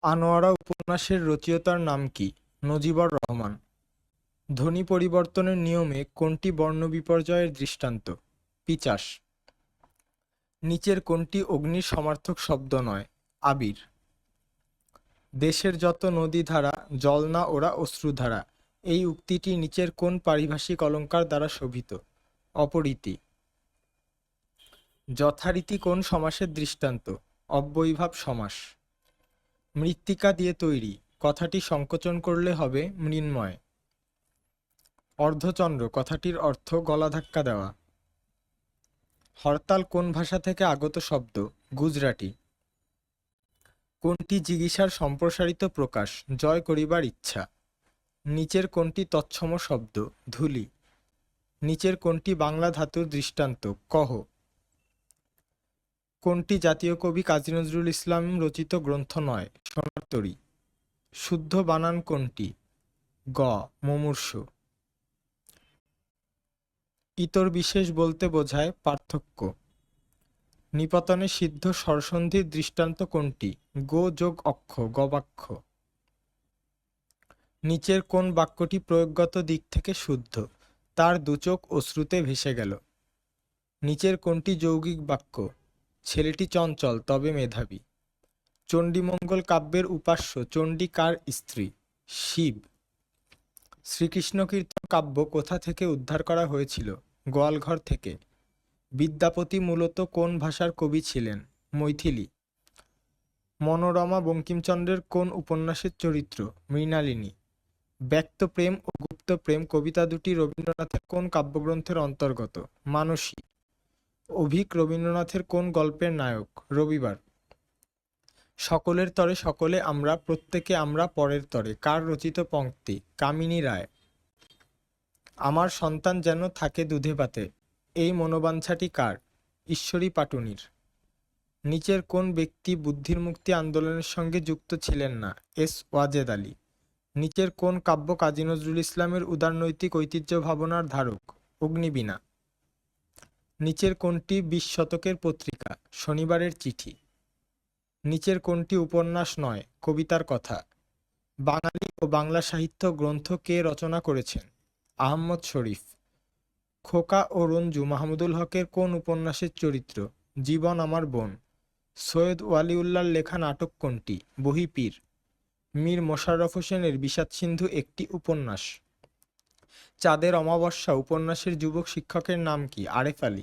আনোয়ারা উপন্যাসের রচয়িতার নাম কি? নজিবর রহমান। ধ্বনি পরিবর্তনের নিয়মে কোনটি বর্ণবিপর্যয়ের দৃষ্টান্ত? পিচাস। নিচের কোনটি অগ্নির সমার্থক শব্দ নয়? আবির। দেশের যত নদীধারা জল না ওরা অশ্রুধারা, এই উক্তিটি নিচের কোন পারিভাষিক অলঙ্কার দ্বারা শোভিত? অপরীতি। যথারীতি কোন সমাসের দৃষ্টান্ত? অব্যয়ীভাব সমাস। মৃত্তিকা দিয়ে তৈরি, কথাটি সংকোচন করলে হবে মৃন্ময়। অর্ধচন্দ্র কথাটির অর্থ গলা ধাক্কা দেওয়া। হরতাল কোন ভাষা থেকে আগত শব্দ? গুজরাটি। কোনটি জিগিষার সম্প্রসারিত প্রকাশ? জয় করিবার ইচ্ছা। নিচের কোনটি তৎসম শব্দ? ধূলি। নিচের কোনটি বাংলা ধাতুর দৃষ্টান্ত? কহ। কোনটি জাতীয় কবি কাজী নজরুল ইসলাম রচিত গ্রন্থ নয়? সোনার তরী। শুদ্ধ বানান কোনটি? গ মুমূর্ষু। ইতর বিশেষ বলতে বোঝায় পার্থক্য। নিপতনে সিদ্ধ স্বরসন্ধির দৃষ্টান্ত কোনটি? গো যোগ অক্ষ, গবাক্ষ। নিচের কোন বাক্যটি প্রয়োগগত দিক থেকে শুদ্ধ? তার দুচোখ অশ্রুতে ভেসে গেল। নিচের কোনটি যৌগিক বাক্য? ছেলেটি চঞ্চল তবে মেধাবী। চণ্ডীমঙ্গল কাব্যের উপাস্য চণ্ডী কার স্ত্রী? শিব। শ্রীকৃষ্ণ কীর্তন কাব্য কোথা থেকে উদ্ধার করা হয়েছিল? গোয়ালঘর থেকে। বিদ্যাপতি মূলত কোন ভাষার কবি ছিলেন? মৈথিলী। মনোরমা বঙ্কিমচন্দ্রের কোন উপন্যাসের চরিত্র? মৃণালিনী। ব্যক্ত প্রেম ও গুপ্ত প্রেম কবিতা দুটি রবীন্দ্রনাথের কোন কাব্যগ্রন্থের অন্তর্গত? মানসী। অভিক রবীন্দ্রনাথের কোন গল্পের নায়ক? রবিবার। সকলের তরে সকলে আমরা, প্রত্যেকে আমরা পরের তরে কার রচিত পংক্তি? কামিনী রায়। আমার সন্তান যেন থাকে দুধে ভাতে, এই মনোবাঞ্ছাটি কার? ঈশ্বরী পাটুনির। নিচের কোন ব্যক্তি বুদ্ধির মুক্তি আন্দোলনের সঙ্গে যুক্ত ছিলেন না? এস ওয়াজেদ আলী। নিচের কোন কাব্য কাজী নজরুল ইসলামের উদারনৈতিক ঐতিহ্য ভাবনার ধারক? অগ্নিবীণা। নিচের কোনটি 20 শতকের পত্রিকা? শনিবারের চিঠি। নিচের কোনটি উপন্যাস নয়, কবিতার কথা? বাঙালি ও বাংলা সাহিত্য গ্রন্থ কে রচনা করেছেন? আহমদ শরীফ। খোকা ও রঞ্জু মাহমুদুল হকের কোন উপন্যাসের চরিত্র? জীবন আমার বোন। সৈয়দ ওয়ালিউল্লাহর লেখা নাটক কোনটি? বহিঃপীর। মীর মোশাররফ হোসেনের বিষাদসিন্ধু একটি উপন্যাস। চাঁদের অমাবস্যা উপন্যাসের যুবক শিক্ষকের নাম কি? আরেফ আলী।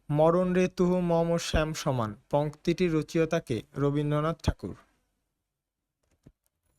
মরণ রে তুহ মম শ্যাম সমান পংক্তিটির রচয়িতা কে? রবীন্দ্রনাথ ঠাকুর।